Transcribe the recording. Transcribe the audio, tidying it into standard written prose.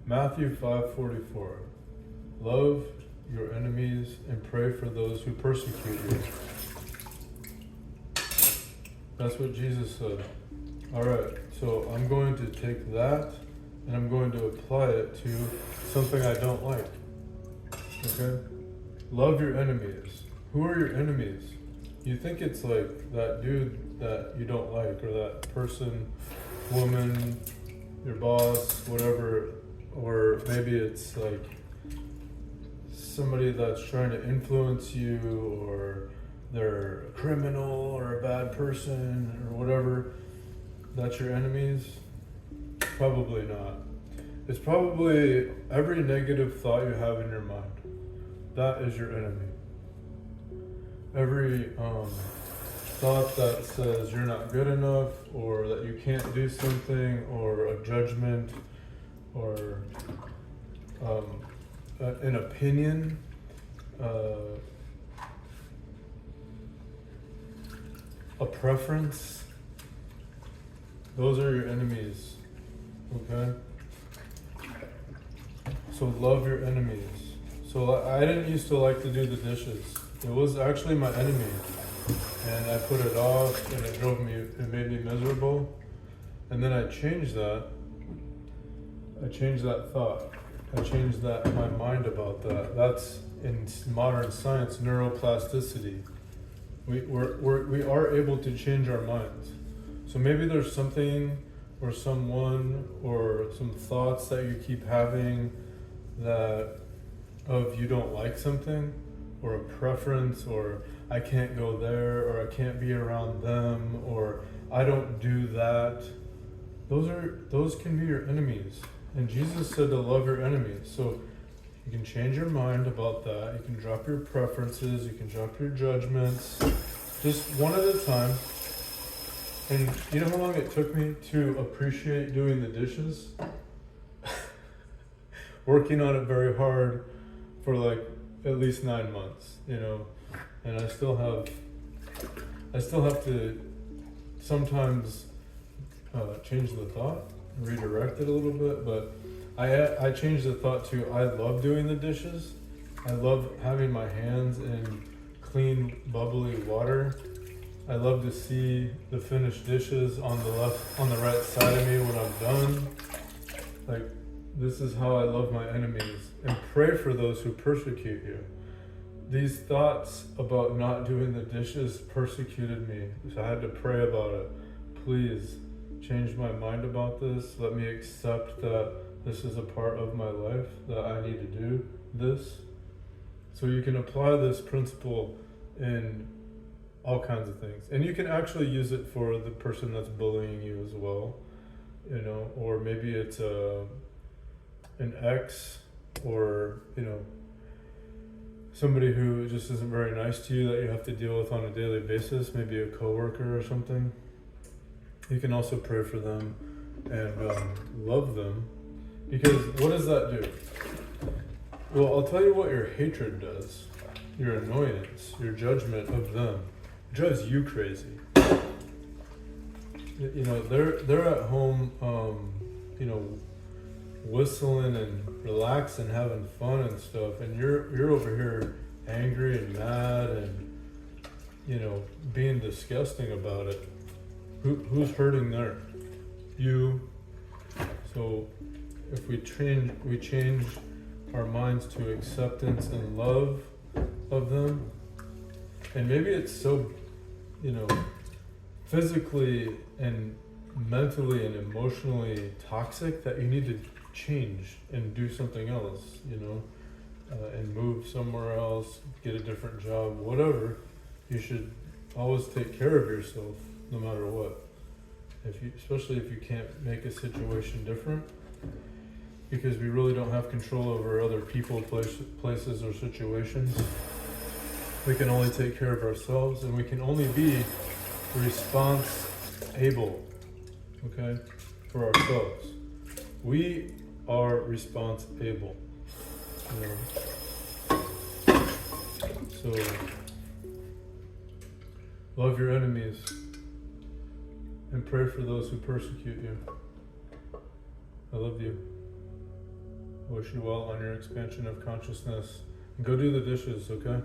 Matthew 5:44. Love your enemies and pray for those who persecute you. That's what Jesus said. Alright, so I'm going to take that and I'm going to apply it to something I don't like. Okay? Love your enemies. Who are your enemies? You think it's like that dude that you don't like, or that person, woman, your boss, whatever, or maybe it's like somebody that's trying to influence you, or they're a criminal or a bad person or whatever. That's your enemies? Probably not. It's probably every negative thought you have in your mind. That is your enemy. Every thought that says you're not good enough, or that you can't do something, or a judgment, or an opinion, a preference, those are your enemies. Okay? So love your enemies. So I didn't used to like to do the dishes. It was actually my enemy. And I put it off, and it made me miserable. And then I changed that. I changed that thought. I changed my mind about that. That's, in modern science, neuroplasticity. We are able to change our minds. So maybe there's something or someone or some thoughts that you keep having that you don't like something, or a preference, or I can't go there, or I can't be around them, or I don't do that. Those can be your enemies. And Jesus said to love your enemies. So you can change your mind about that. You can drop your preferences. You can drop your judgments. Just one at a time. And you know how long it took me to appreciate doing the dishes? Working on it very hard for like at least 9 months, and I still have to sometimes change the thought, redirect it a little bit, but I changed the thought to I love doing the dishes. I love having my hands in clean, bubbly water. I love to see the finished dishes on the right side of me when I'm done. Like, this is how I love my enemies. And pray for those who persecute you. These thoughts about not doing the dishes persecuted me. So I had to pray about it. Please change my mind about this. Let me accept that this is a part of my life, that I need to do this. So you can apply this principle in all kinds of things. And you can actually use it for the person that's bullying you as well. Or maybe it's an ex, or somebody who just isn't very nice to you that you have to deal with on a daily basis, maybe a coworker or something. You can also pray for them and love them, because what does that do? Well, I'll tell you what your hatred does. Your annoyance, your judgment of them drives you crazy. They're at home, whistling and relaxing, having fun and stuff, and you're over here angry and mad and being disgusting about it. Who's hurting there? You. So if we change our minds to acceptance and love of them, and maybe it's so physically and mentally and emotionally toxic that you need to change and do something else, and move somewhere else, get a different job, whatever. You should always take care of yourself no matter what. Especially if you can't make a situation different, because we really don't have control over other people, places, or situations. We can only take care of ourselves, and we can only be response-able, okay, for ourselves. We are response-able. So, love your enemies and pray for those who persecute you. I love you. I wish you well on your expansion of consciousness. Go do the dishes, okay?